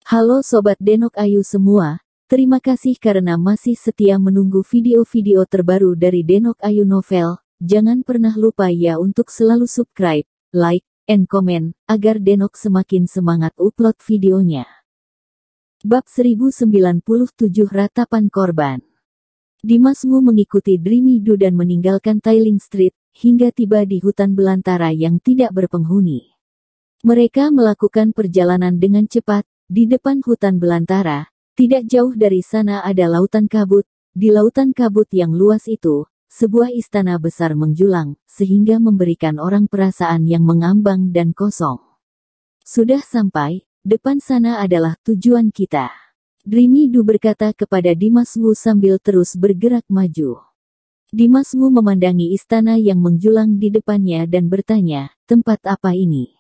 Halo Sobat Denok Ayu semua, terima kasih karena masih setia menunggu video-video terbaru dari Denok Ayu Novel. Jangan pernah lupa ya untuk selalu subscribe, like, and comment, agar Denok semakin semangat upload videonya. Bab 1097 Ratapan Korban. Dimas Wu mengikuti Dreamy Do dan meninggalkan Tiling Street, hingga tiba di hutan belantara yang tidak berpenghuni. Mereka melakukan perjalanan dengan cepat. Di depan hutan belantara, tidak jauh dari sana ada lautan kabut. Di lautan kabut yang luas itu, sebuah istana besar menjulang, sehingga memberikan orang perasaan yang mengambang dan kosong. Sudah sampai, depan sana adalah tujuan kita. Dreamy Do berkata kepada Dimas Wu sambil terus bergerak maju. Dimas Wu memandangi istana yang menjulang di depannya dan bertanya, tempat apa ini?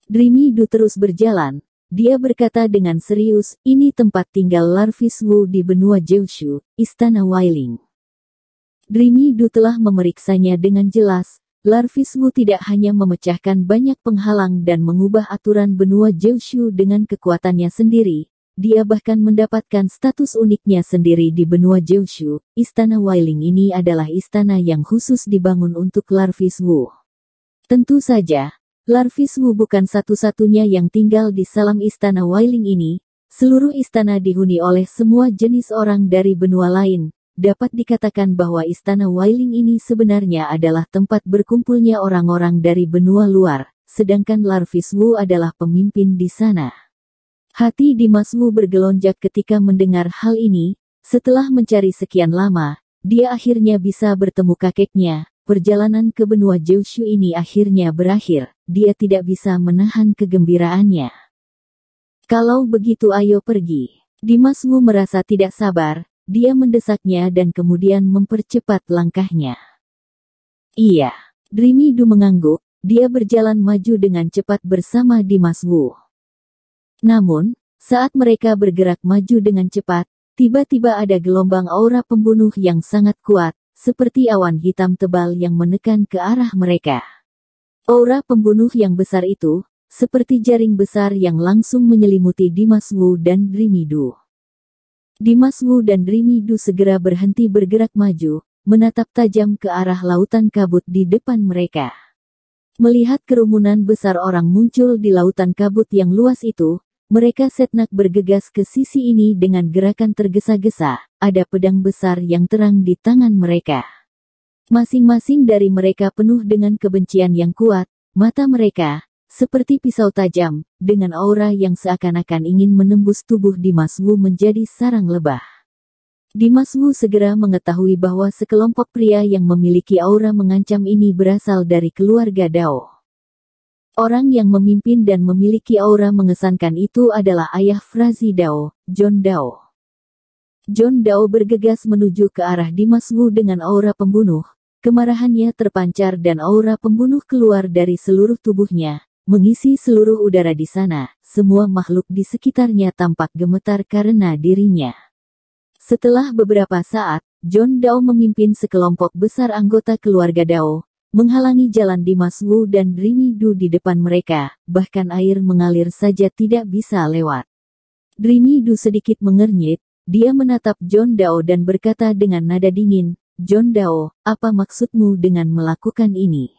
Dreamy Do terus berjalan. Dia berkata dengan serius, ini tempat tinggal Larvis Wu di benua Jiushu, Istana Wailing. Dreamy Do telah memeriksanya dengan jelas. Larvis Wu tidak hanya memecahkan banyak penghalang dan mengubah aturan benua Jiushu dengan kekuatannya sendiri, dia bahkan mendapatkan status uniknya sendiri di benua Jiushu. Istana Wailing ini adalah istana yang khusus dibangun untuk Larvis Wu. Tentu saja, Larvis Wu bukan satu-satunya yang tinggal di salam istana Wailing ini. Seluruh istana dihuni oleh semua jenis orang dari benua lain. Dapat dikatakan bahwa istana Wailing ini sebenarnya adalah tempat berkumpulnya orang-orang dari benua luar, sedangkan Larvis Wu adalah pemimpin di sana. Hati Dimas Wu bergelonjak ketika mendengar hal ini. Setelah mencari sekian lama, dia akhirnya bisa bertemu kakeknya. Perjalanan ke benua Jiushu ini akhirnya berakhir. Dia tidak bisa menahan kegembiraannya. Kalau begitu ayo pergi. Dimas Wu merasa tidak sabar. Dia mendesaknya dan kemudian mempercepat langkahnya. Iya. Dreamy Do mengangguk. Dia berjalan maju dengan cepat bersama Dimas Wu. Namun, saat mereka bergerak maju dengan cepat, tiba-tiba ada gelombang aura pembunuh yang sangat kuat. Seperti awan hitam tebal yang menekan ke arah mereka. Aura pembunuh yang besar itu, seperti jaring besar yang langsung menyelimuti Dimas Wu dan Dreamy Do. Dimas Wu dan Dreamy Do segera berhenti bergerak maju, menatap tajam ke arah lautan kabut di depan mereka. Melihat kerumunan besar orang muncul di lautan kabut yang luas itu, mereka sejenak bergegas ke sisi ini dengan gerakan tergesa-gesa. Ada pedang besar yang terang di tangan mereka. Masing-masing dari mereka penuh dengan kebencian yang kuat. Mata mereka, seperti pisau tajam, dengan aura yang seakan-akan ingin menembus tubuh Dimas Wu menjadi sarang lebah. Dimas Wu segera mengetahui bahwa sekelompok pria yang memiliki aura mengancam ini berasal dari keluarga Dao. Orang yang memimpin dan memiliki aura mengesankan itu adalah ayah Frazi Dao, John Dao. John Dao bergegas menuju ke arah Dimas Wu dengan aura pembunuh. Kemarahannya terpancar dan aura pembunuh keluar dari seluruh tubuhnya, mengisi seluruh udara di sana. Semua makhluk di sekitarnya tampak gemetar karena dirinya. Setelah beberapa saat, John Dao memimpin sekelompok besar anggota keluarga Dao, menghalangi jalan Dimas Wu dan Dreamy Do di depan mereka, bahkan air mengalir saja tidak bisa lewat. Dreamy Do sedikit mengernyit. Dia menatap John Dao dan berkata dengan nada dingin, John Dao, apa maksudmu dengan melakukan ini?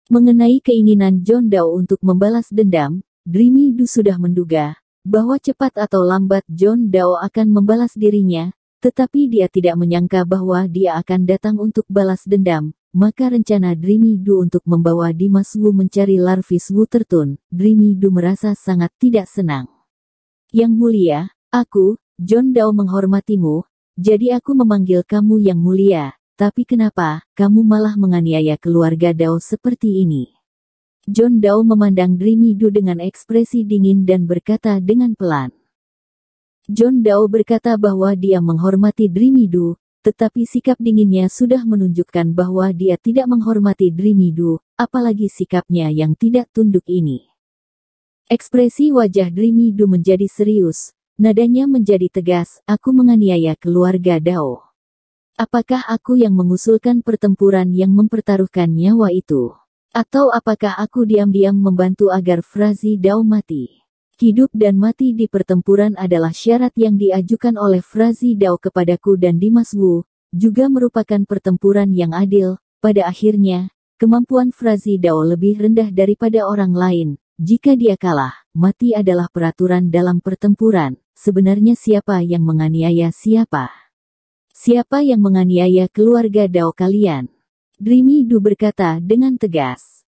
Mengenai keinginan John Dao untuk membalas dendam, Dreamy Do sudah menduga bahwa cepat atau lambat John Dao akan membalas dirinya, tetapi dia tidak menyangka bahwa dia akan datang untuk balas dendam. Maka rencana Dreamy Do untuk membawa Dimas Wu mencari Larvis Wu tertun. Dreamy Do merasa sangat tidak senang. Yang mulia, aku, John Dao menghormatimu, jadi aku memanggil kamu yang mulia, tapi kenapa kamu malah menganiaya keluarga Dao seperti ini? John Dao memandang Dreamy Do dengan ekspresi dingin dan berkata dengan pelan. John Dao berkata bahwa dia menghormati Dreamy Do, tetapi sikap dinginnya sudah menunjukkan bahwa dia tidak menghormati Dreamy Do, apalagi sikapnya yang tidak tunduk ini. Ekspresi wajah Dreamy Do menjadi serius. Nadanya menjadi tegas, aku menganiaya keluarga Dao. Apakah aku yang mengusulkan pertempuran yang mempertaruhkan nyawa itu? Atau apakah aku diam-diam membantu agar Frazi Dao mati? Hidup dan mati di pertempuran adalah syarat yang diajukan oleh Frazi Dao kepadaku dan Dimas Wu, juga merupakan pertempuran yang adil. Pada akhirnya, kemampuan Frazi Dao lebih rendah daripada orang lain. Jika dia kalah, mati adalah peraturan dalam pertempuran. Sebenarnya siapa yang menganiaya siapa? Siapa yang menganiaya keluarga Dao kalian? Dreamy Du berkata dengan tegas.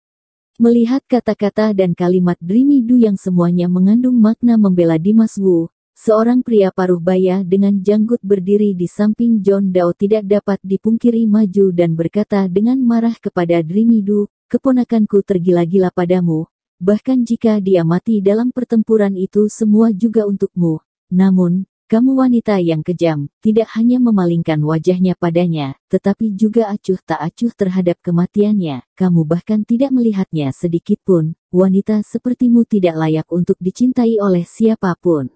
Melihat kata-kata dan kalimat Dreamy Du yang semuanya mengandung makna membela Dimas Wu, seorang pria paruh baya dengan janggut berdiri di samping John Dao tidak dapat dipungkiri maju dan berkata dengan marah kepada Dreamy Du, keponakanku tergila-gila padamu, bahkan jika dia mati dalam pertempuran itu semua juga untukmu. Namun, kamu wanita yang kejam, tidak hanya memalingkan wajahnya padanya, tetapi juga acuh tak acuh terhadap kematiannya. Kamu bahkan tidak melihatnya sedikitpun. Wanita sepertimu tidak layak untuk dicintai oleh siapapun.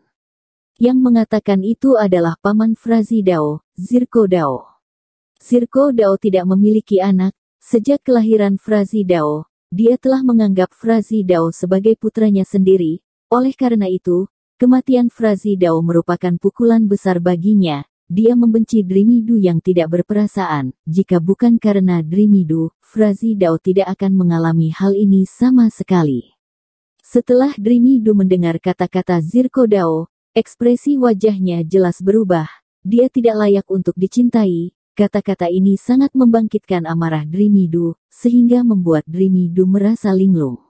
Yang mengatakan itu adalah paman Frazi Dao, Zirko Dao. Zirko Dao tidak memiliki anak. Sejak kelahiran Frazi Dao, dia telah menganggap Frazi Dao sebagai putranya sendiri. Oleh karena itu, kematian Frazi Dao merupakan pukulan besar baginya. Dia membenci Dreamy Du yang tidak berperasaan. Jika bukan karena Dreamy Du, Frazi Dao tidak akan mengalami hal ini sama sekali. Setelah Dreamy Du mendengar kata-kata Zirko Dao, ekspresi wajahnya jelas berubah. Dia tidak layak untuk dicintai. Kata-kata ini sangat membangkitkan amarah Dreamy Du, sehingga membuat Dreamy Du merasa linglung.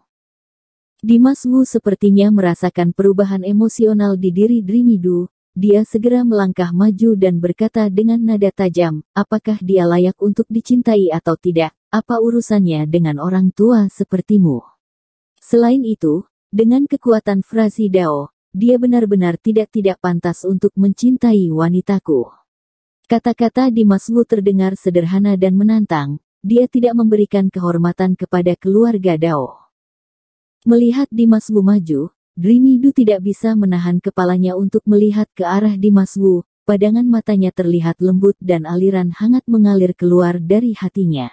Dimas Wu sepertinya merasakan perubahan emosional di diri Dreamy Du. Dia segera melangkah maju dan berkata dengan nada tajam, apakah dia layak untuk dicintai atau tidak? Apa urusannya dengan orang tua sepertimu? Selain itu, dengan kekuatan Frazi Dao, dia benar-benar tidak pantas untuk mencintai wanitaku. Kata-kata Dimas Wu terdengar sederhana dan menantang. Dia tidak memberikan kehormatan kepada keluarga Dao. Melihat Dimas Wu maju, Dreamy Du tidak bisa menahan kepalanya untuk melihat ke arah Dimas Wu. Pandangan matanya terlihat lembut dan aliran hangat mengalir keluar dari hatinya.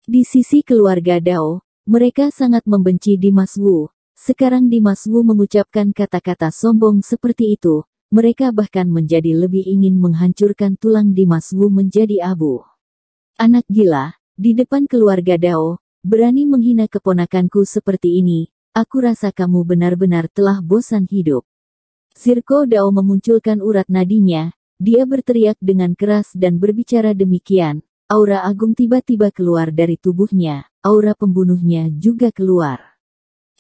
Di sisi keluarga Dao, mereka sangat membenci Dimas Wu. Sekarang Dimas Wu mengucapkan kata-kata sombong seperti itu. Mereka bahkan menjadi lebih ingin menghancurkan tulang Dimas Wu menjadi abu. Anak gila, di depan keluarga Dao, berani menghina keponakanku seperti ini, aku rasa kamu benar-benar telah bosan hidup. Zirko Dao memunculkan urat nadinya, dia berteriak dengan keras dan berbicara demikian, aura agung tiba-tiba keluar dari tubuhnya, aura pembunuhnya juga keluar.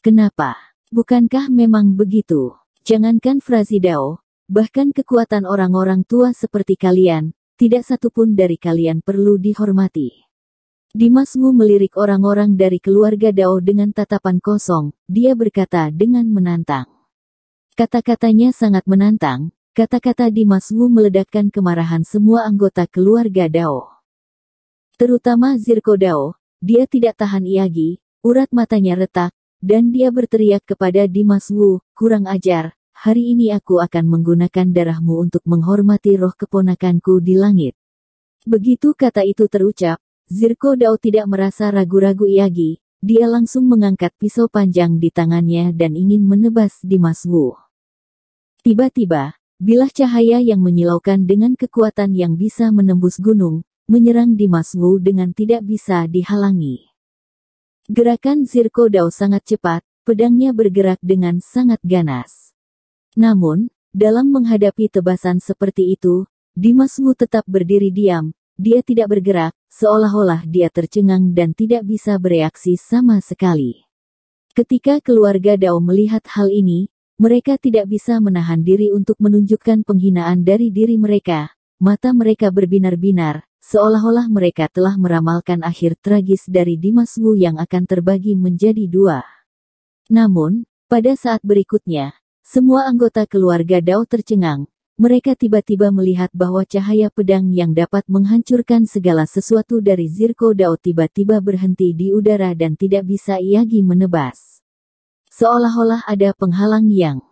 Kenapa? Bukankah memang begitu? Jangankan Frazi Dao, bahkan kekuatan orang-orang tua seperti kalian, tidak satupun dari kalian perlu dihormati. Dimas Wu melirik orang-orang dari keluarga Dao dengan tatapan kosong. Dia berkata dengan menantang. Kata-katanya sangat menantang. Kata-kata Dimas Wu meledakkan kemarahan semua anggota keluarga Dao. Terutama Zirko Dao. Dia tidak tahan lagi. Urat matanya retak. Dan dia berteriak kepada Dimas Wu, kurang ajar. Hari ini aku akan menggunakan darahmu untuk menghormati roh keponakanku di langit. Begitu kata itu terucap, Zirko Dao tidak merasa ragu-ragu lagi. Dia langsung mengangkat pisau panjang di tangannya dan ingin menebas Dimas Wu. Tiba-tiba, bilah cahaya yang menyilaukan dengan kekuatan yang bisa menembus gunung, menyerang Dimas Wu dengan tidak bisa dihalangi. Gerakan Zirko Dao sangat cepat, pedangnya bergerak dengan sangat ganas. Namun, dalam menghadapi tebasan seperti itu, Dimas Wu tetap berdiri diam. Dia tidak bergerak, seolah-olah dia tercengang dan tidak bisa bereaksi sama sekali. Ketika keluarga Dao melihat hal ini, mereka tidak bisa menahan diri untuk menunjukkan penghinaan dari diri mereka. Mata mereka berbinar-binar, seolah-olah mereka telah meramalkan akhir tragis dari Dimas Wu yang akan terbagi menjadi dua. Namun, pada saat berikutnya, semua anggota keluarga Dao tercengang. Mereka tiba-tiba melihat bahwa cahaya pedang yang dapat menghancurkan segala sesuatu dari Zirko Dao tiba-tiba berhenti di udara dan tidak bisa lagi menebas. Seolah-olah ada penghalang yang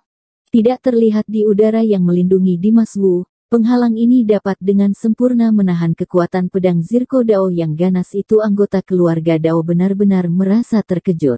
tidak terlihat di udara yang melindungi Dimas Wu. Penghalang ini dapat dengan sempurna menahan kekuatan pedang Zirko Dao yang ganas itu. Anggota keluarga Dao benar-benar merasa terkejut.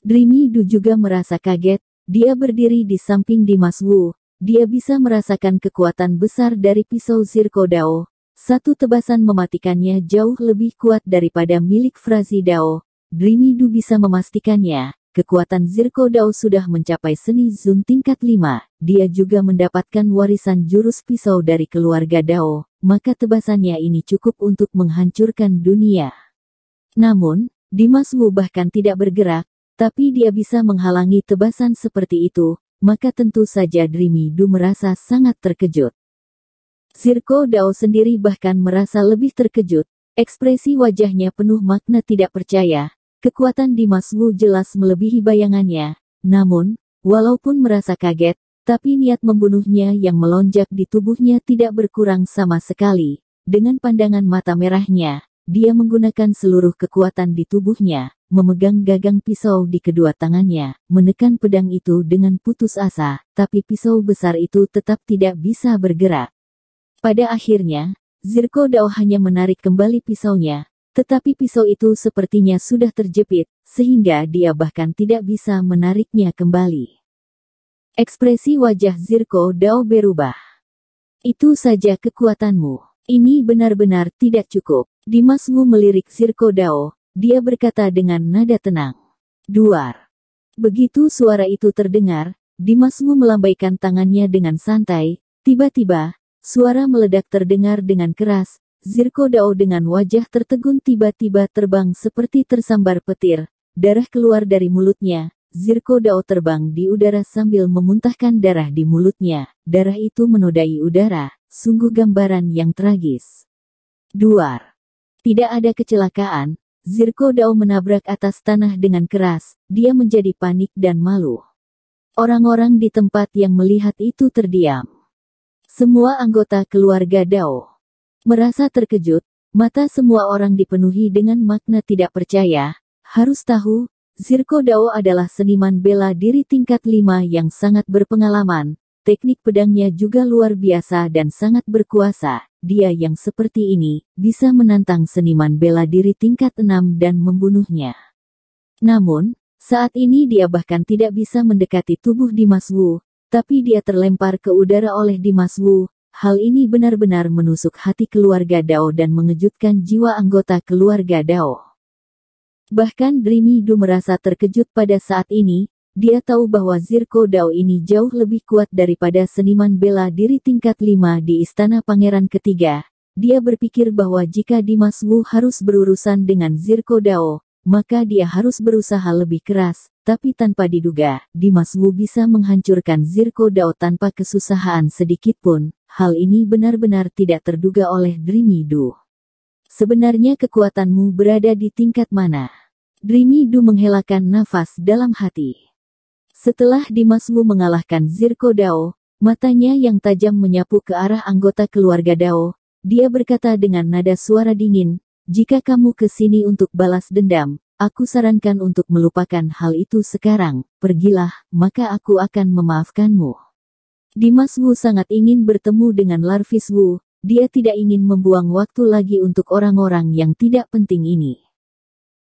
Dreamy Du juga merasa kaget. Dia berdiri di samping Dimas Wu. Dia bisa merasakan kekuatan besar dari pisau Zirko Dao. Satu tebasan mematikannya jauh lebih kuat daripada milik Frazi Dao. Dreamy Du bisa memastikannya, kekuatan Zirko Dao sudah mencapai seni Zun tingkat 5. Dia juga mendapatkan warisan jurus pisau dari keluarga Dao, maka tebasannya ini cukup untuk menghancurkan dunia. Namun, Dimas Wu bahkan tidak bergerak, tapi dia bisa menghalangi tebasan seperti itu, maka tentu saja Dreamy Du merasa sangat terkejut. Zirko Dao sendiri bahkan merasa lebih terkejut, ekspresi wajahnya penuh makna tidak percaya, kekuatan Dimas Wu jelas melebihi bayangannya, namun, walaupun merasa kaget, tapi niat membunuhnya yang melonjak di tubuhnya tidak berkurang sama sekali. Dengan pandangan mata merahnya, dia menggunakan seluruh kekuatan di tubuhnya, memegang gagang pisau di kedua tangannya, menekan pedang itu dengan putus asa, tapi pisau besar itu tetap tidak bisa bergerak. Pada akhirnya, Zirko Dao hanya menarik kembali pisaunya, tetapi pisau itu sepertinya sudah terjepit, sehingga dia bahkan tidak bisa menariknya kembali. Ekspresi wajah Zirko Dao berubah. Itu saja kekuatanmu. Ini benar-benar tidak cukup. Dimas Wu melirik Zirko Dao. Dia berkata dengan nada tenang. Duar. Begitu suara itu terdengar, Dimas Wu melambaikan tangannya dengan santai. Tiba-tiba, suara meledak terdengar dengan keras. Zirko Dao dengan wajah tertegun tiba-tiba terbang seperti tersambar petir. Darah keluar dari mulutnya. Zirko Dao terbang di udara sambil memuntahkan darah di mulutnya. Darah itu menodai udara. Sungguh gambaran yang tragis. Duar. Tidak ada kecelakaan. Zirko Dao menabrak atas tanah dengan keras, dia menjadi panik dan malu. Orang-orang di tempat yang melihat itu terdiam. Semua anggota keluarga Dao merasa terkejut, mata semua orang dipenuhi dengan makna tidak percaya. Harus tahu, Zirko Dao adalah seniman bela diri tingkat 5 yang sangat berpengalaman. Teknik pedangnya juga luar biasa dan sangat berkuasa. Dia yang seperti ini, bisa menantang seniman bela diri tingkat 6 dan membunuhnya. Namun, saat ini dia bahkan tidak bisa mendekati tubuh Dimas Wu, tapi dia terlempar ke udara oleh Dimas Wu. Hal ini benar-benar menusuk hati keluarga Dao dan mengejutkan jiwa anggota keluarga Dao. Bahkan Dreamy Du merasa terkejut pada saat ini. Dia tahu bahwa Zirko Dao ini jauh lebih kuat daripada seniman bela diri tingkat 5 di Istana Pangeran Ketiga. Dia berpikir bahwa jika Dimas Wu harus berurusan dengan Zirko Dao, maka dia harus berusaha lebih keras. Tapi tanpa diduga, Dimas Wu bisa menghancurkan Zirko Dao tanpa kesusahan sedikitpun. Hal ini benar-benar tidak terduga oleh Dreamy Du. Sebenarnya kekuatanmu berada di tingkat mana? Dreamy Du menghelakan nafas dalam hati. Setelah Dimas Wu mengalahkan Zirko Dao, matanya yang tajam menyapu ke arah anggota keluarga Dao. Dia berkata dengan nada suara dingin, jika kamu ke sini untuk balas dendam, aku sarankan untuk melupakan hal itu sekarang. Pergilah, maka aku akan memaafkanmu. Dimas Wu sangat ingin bertemu dengan Larvis Wu. Dia tidak ingin membuang waktu lagi untuk orang-orang yang tidak penting ini.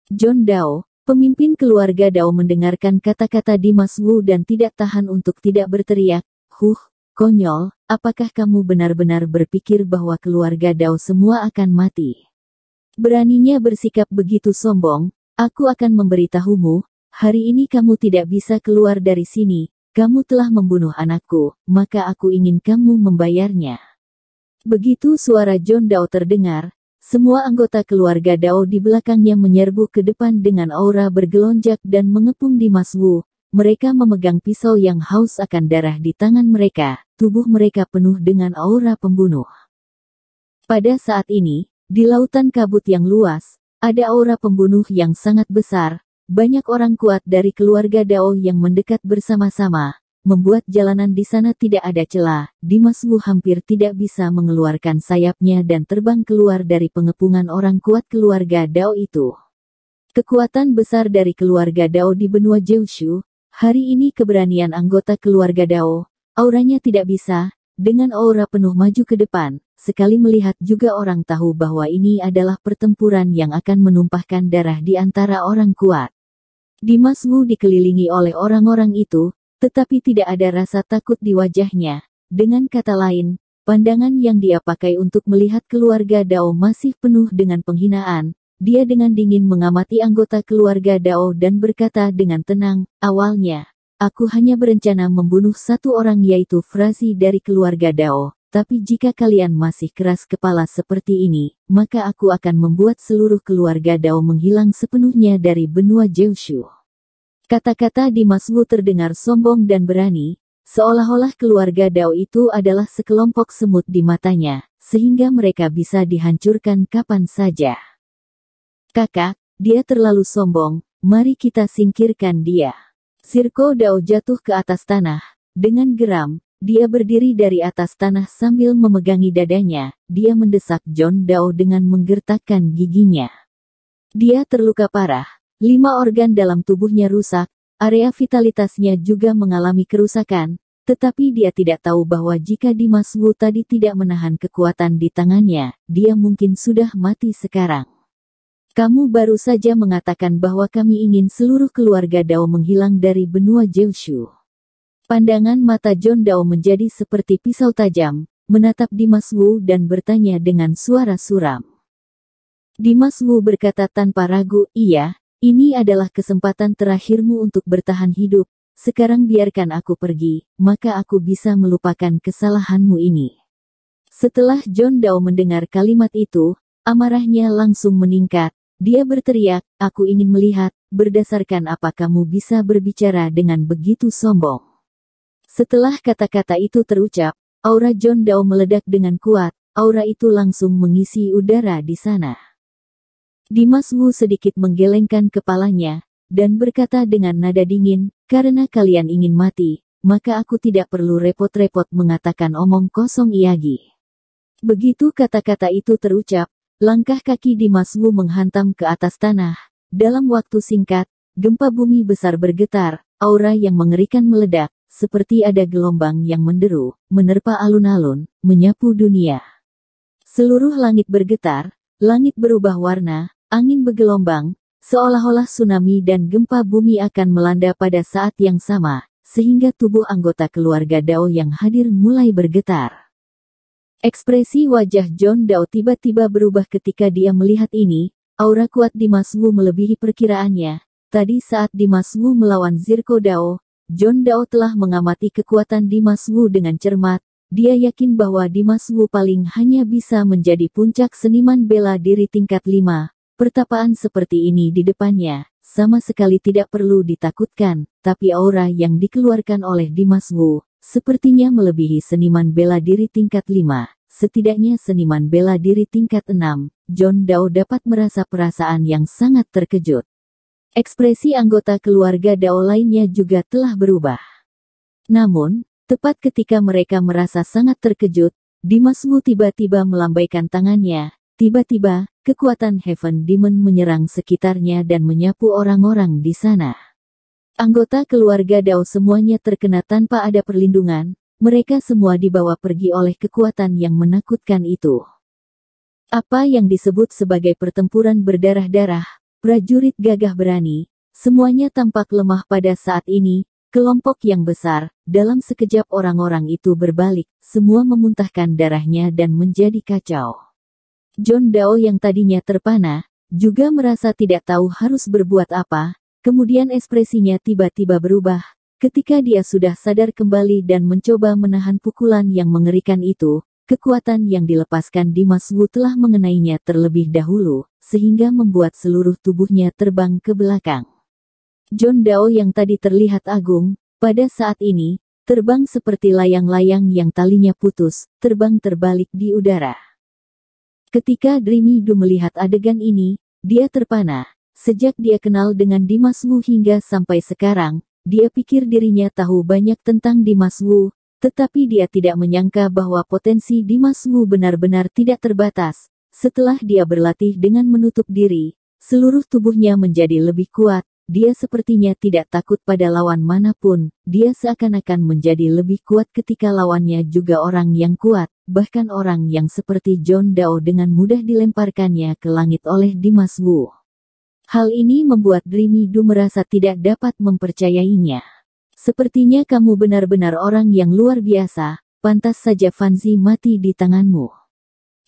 John Dao, pemimpin keluarga Dao, mendengarkan kata-kata Dimas Wu dan tidak tahan untuk tidak berteriak, konyol, apakah kamu benar-benar berpikir bahwa keluarga Dao semua akan mati? Beraninya bersikap begitu sombong, aku akan memberitahumu, hari ini kamu tidak bisa keluar dari sini, kamu telah membunuh anakku, maka aku ingin kamu membayarnya. Begitu suara John Dao terdengar, semua anggota keluarga Dao di belakangnya menyerbu ke depan dengan aura bergelonjak dan mengepung Dimas Wu. Mereka memegang pisau yang haus akan darah di tangan mereka. Tubuh mereka penuh dengan aura pembunuh. Pada saat ini, di lautan kabut yang luas, ada aura pembunuh yang sangat besar. Banyak orang kuat dari keluarga Dao yang mendekat bersama-sama. Membuat jalanan di sana tidak ada celah. Dimas Wu hampir tidak bisa mengeluarkan sayapnya dan terbang keluar dari pengepungan orang kuat keluarga Dao itu. Kekuatan besar dari keluarga Dao di benua Jiushu. Hari ini keberanian anggota keluarga Dao, auranya tidak bisa, dengan aura penuh maju ke depan. Sekali melihat juga orang tahu bahwa ini adalah pertempuran yang akan menumpahkan darah di antara orang kuat. Dimas Wu dikelilingi oleh orang-orang itu. tetapi tidak ada rasa takut di wajahnya. Dengan kata lain, pandangan yang dia pakai untuk melihat keluarga Dao masih penuh dengan penghinaan. Dia dengan dingin mengamati anggota keluarga Dao dan berkata dengan tenang, awalnya, aku hanya berencana membunuh satu orang yaitu Frazi dari keluarga Dao. Tapi jika kalian masih keras kepala seperti ini, maka aku akan membuat seluruh keluarga Dao menghilang sepenuhnya dari benua Jiushu. Kata-kata Dimas Wu terdengar sombong dan berani, seolah-olah keluarga Dao itu adalah sekelompok semut di matanya, sehingga mereka bisa dihancurkan kapan saja. Kakak, dia terlalu sombong, mari kita singkirkan dia. Sirko Dao jatuh ke atas tanah. Dengan geram, dia berdiri dari atas tanah sambil memegangi dadanya. Dia mendesak John Dao dengan menggertakkan giginya. Dia terluka parah. 5 organ dalam tubuhnya rusak. Area vitalitasnya juga mengalami kerusakan. Tetapi dia tidak tahu bahwa jika Dimas Wu tadi tidak menahan kekuatan di tangannya, dia mungkin sudah mati sekarang. Kamu baru saja mengatakan bahwa kami ingin seluruh keluarga Dao menghilang dari benua Jiushu. Pandangan mata John Dao menjadi seperti pisau tajam, menatap Dimas Wu dan bertanya dengan suara suram. Dimas Wu berkata tanpa ragu, iya, ini adalah kesempatan terakhirmu untuk bertahan hidup, sekarang biarkan aku pergi, maka aku bisa melupakan kesalahanmu ini. Setelah John Dao mendengar kalimat itu, amarahnya langsung meningkat. Dia berteriak, aku ingin melihat, berdasarkan apa kamu bisa berbicara dengan begitu sombong. Setelah kata-kata itu terucap, aura John Dao meledak dengan kuat, aura itu langsung mengisi udara di sana. Dimas Wu sedikit menggelengkan kepalanya, dan berkata dengan nada dingin, karena kalian ingin mati, maka aku tidak perlu repot-repot mengatakan omong kosong Iyagi. Begitu kata-kata itu terucap, langkah kaki Dimas Wu menghantam ke atas tanah. Dalam waktu singkat, gempa bumi besar bergetar, aura yang mengerikan meledak, seperti ada gelombang yang menderu, menerpa alun-alun, menyapu dunia. Seluruh langit bergetar, langit berubah warna, angin bergelombang, seolah-olah tsunami dan gempa bumi akan melanda pada saat yang sama, sehingga tubuh anggota keluarga Dao yang hadir mulai bergetar. Ekspresi wajah John Dao tiba-tiba berubah ketika dia melihat ini. Aura kuat Dimas Wu melebihi perkiraannya. Tadi saat Dimas Wu melawan Zirko Dao, John Dao telah mengamati kekuatan Dimas Wu dengan cermat. Dia yakin bahwa Dimas Wu paling hanya bisa menjadi puncak seniman bela diri tingkat 5. Pertapaan seperti ini di depannya, sama sekali tidak perlu ditakutkan, tapi aura yang dikeluarkan oleh Dimas Wu sepertinya melebihi seniman bela diri tingkat 5, setidaknya seniman bela diri tingkat 6. John Dao dapat merasa perasaan yang sangat terkejut. Ekspresi anggota keluarga Dao lainnya juga telah berubah. Namun, tepat ketika mereka merasa sangat terkejut, Dimas Wu tiba-tiba melambaikan tangannya. Tiba-tiba, kekuatan Heaven Demon menyerang sekitarnya dan menyapu orang-orang di sana. Anggota keluarga Dao semuanya terkena tanpa ada perlindungan, mereka semua dibawa pergi oleh kekuatan yang menakutkan itu. Apa yang disebut sebagai pertempuran berdarah-darah, prajurit gagah berani, semuanya tampak lemah pada saat ini, kelompok yang besar, dalam sekejap orang-orang itu berbalik, semua memuntahkan darahnya dan menjadi kacau. John Dao yang tadinya terpana, juga merasa tidak tahu harus berbuat apa. Kemudian ekspresinya tiba-tiba berubah, ketika dia sudah sadar kembali dan mencoba menahan pukulan yang mengerikan itu, kekuatan yang dilepaskan Dimas Wu telah mengenainya terlebih dahulu, sehingga membuat seluruh tubuhnya terbang ke belakang. John Dao yang tadi terlihat agung, pada saat ini, terbang seperti layang-layang yang talinya putus, terbang terbalik di udara. Ketika Dreamy Du melihat adegan ini, dia terpana. Sejak dia kenal dengan Dimas Wu hingga sampai sekarang, dia pikir dirinya tahu banyak tentang Dimas Wu, tetapi dia tidak menyangka bahwa potensi Dimas Wu benar-benar tidak terbatas. Setelah dia berlatih dengan menutup diri, seluruh tubuhnya menjadi lebih kuat, dia sepertinya tidak takut pada lawan manapun, dia seakan-akan menjadi lebih kuat ketika lawannya juga orang yang kuat, bahkan orang yang seperti John Dao dengan mudah dilemparkannya ke langit oleh Dimas Wu. Hal ini membuat Dreamy Du merasa tidak dapat mempercayainya. Sepertinya kamu benar-benar orang yang luar biasa, pantas saja Fanzi mati di tanganmu.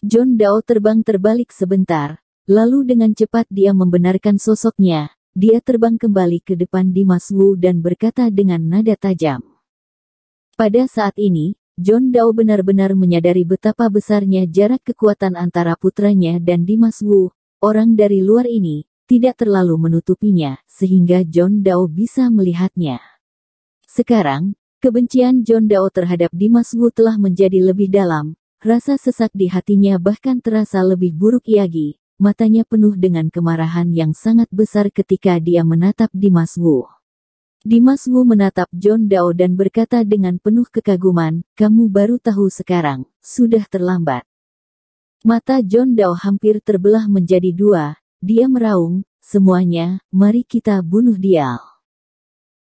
John Dao terbang terbalik sebentar, lalu dengan cepat dia membenarkan sosoknya. Dia terbang kembali ke depan Dimas Wu dan berkata dengan nada tajam. Pada saat ini, John Dao benar-benar menyadari betapa besarnya jarak kekuatan antara putranya dan Dimas Wu. Orang dari luar ini tidak terlalu menutupinya, sehingga John Dao bisa melihatnya. Sekarang, kebencian John Dao terhadap Dimas Wu telah menjadi lebih dalam. Rasa sesak di hatinya bahkan terasa lebih buruk lagi. Matanya penuh dengan kemarahan yang sangat besar ketika dia menatap Dimas Wu. Dimas Wu menatap John Dao dan berkata dengan penuh kekaguman, "Kamu baru tahu sekarang, sudah terlambat." Mata John Dao hampir terbelah menjadi dua. Dia meraung, "Semuanya, mari kita bunuh dia."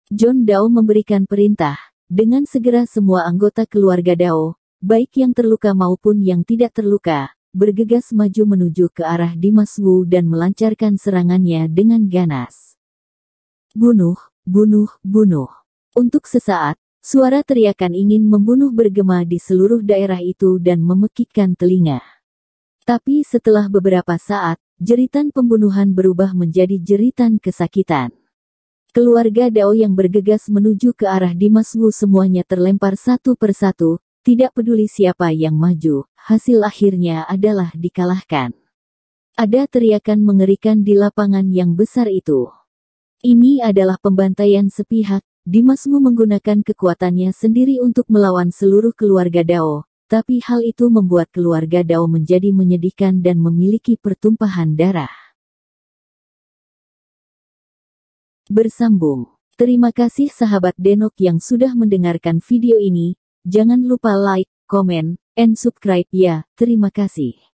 John Dao memberikan perintah. Dengan segera semua anggota keluarga Dao, baik yang terluka maupun yang tidak terluka, bergegas maju menuju ke arah Dimas Wu dan melancarkan serangannya dengan ganas. Bunuh, bunuh, bunuh. Untuk sesaat, suara teriakan ingin membunuh bergema di seluruh daerah itu dan memekikkan telinga. Tapi setelah beberapa saat, jeritan pembunuhan berubah menjadi jeritan kesakitan. Keluarga Dao yang bergegas menuju ke arah Dimas Wu semuanya terlempar satu persatu. Tidak peduli siapa yang maju, hasil akhirnya adalah dikalahkan. Ada teriakan mengerikan di lapangan yang besar itu. Ini adalah pembantaian sepihak. Dimas Wu menggunakan kekuatannya sendiri untuk melawan seluruh keluarga Dao, tapi hal itu membuat keluarga Dao menjadi menyedihkan dan memiliki pertumpahan darah. Bersambung. Terima kasih sahabat Denok yang sudah mendengarkan video ini. Jangan lupa like, komen, and subscribe ya. Terima kasih.